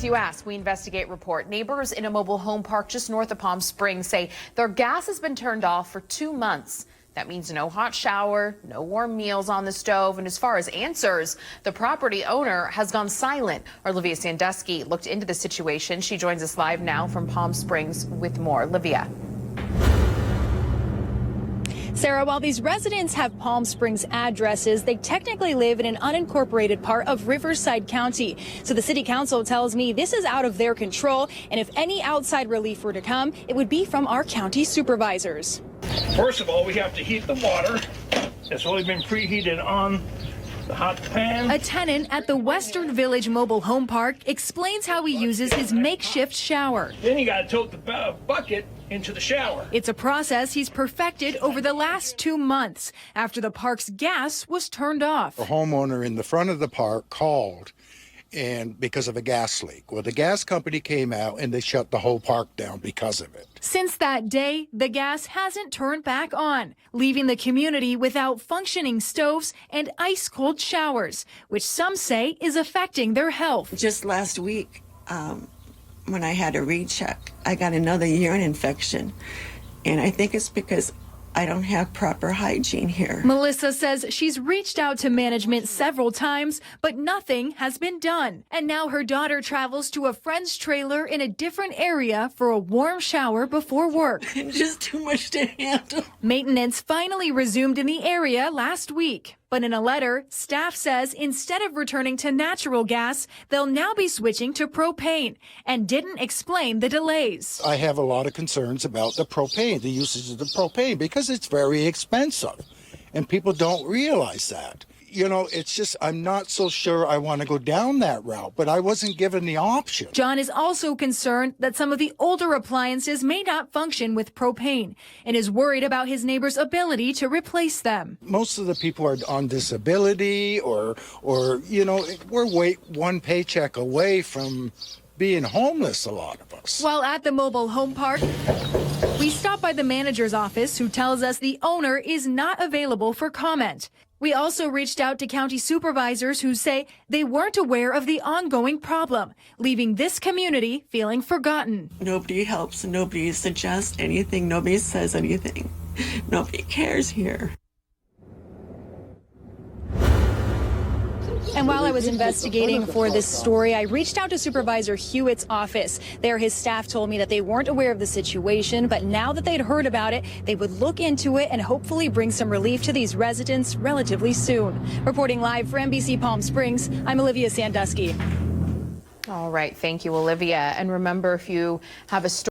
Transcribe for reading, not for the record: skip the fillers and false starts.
You Ask, We Investigate report. Neighbors in a mobile home park just north of Palm Springs say their gas has been turned off for 2 months. That means no hot shower, no warm meals on the stove. And as far as answers, the property owner has gone silent. Olivia Sandusky looked into the situation. She joins us live now from Palm Springs with more. Olivia. Sarah, while these residents have Palm Springs addresses, they technically live in an unincorporated part of Riverside County. So the city council tells me this is out of their control, and if any outside relief were to come, it would be from our county supervisors. First of all, we have to heat the water. It's already been preheated on the hot pan. A tenant at the Western Village Mobile Home Park explains how he uses his makeshift shower. Then you got to tote the bucket into the shower. It's a process he's perfected over the last 2 months after the park's gas was turned off. A homeowner in the front of the park called and because of a gas leak. Well, the gas company came out and they shut the whole park down because of it. Since that day, the gas hasn't turned back on, leaving the community without functioning stoves and ice-cold showers, which some say is affecting their health. Just last week, when I had a recheck, I got another urine infection, and I think it's because I don't have proper hygiene here. Melissa says she's reached out to management several times, but nothing has been done. And now her daughter travels to a friend's trailer in a different area for a warm shower before work. It's just too much to handle. Maintenance finally resumed in the area last week. But in a letter, staff says instead of returning to natural gas, they'll now be switching to propane, and didn't explain the delays. I have a lot of concerns about the propane, the usage of the propane, because it's very expensive, and people don't realize that. You know, it's just, I'm not so sure I want to go down that route, but I wasn't given the option. John is also concerned that some of the older appliances may not function with propane and is worried about his neighbor's ability to replace them. Most of the people are on disability or you know, we're one paycheck away from being homeless, a lot of us. While at the mobile home park, we stop by the manager's office, who tells us the owner is not available for comment. We also reached out to county supervisors who say they weren't aware of the ongoing problem, leaving this community feeling forgotten. Nobody helps, nobody suggests anything, nobody says anything. Nobody cares here. And while I was investigating for this story, I reached out to Supervisor Hewitt's office. There, his staff told me that they weren't aware of the situation, but now that they'd heard about it, they would look into it and hopefully bring some relief to these residents relatively soon. Reporting live for NBC Palm Springs, I'm Olivia Sandusky. All right. Thank you, Olivia. And remember, if you have a story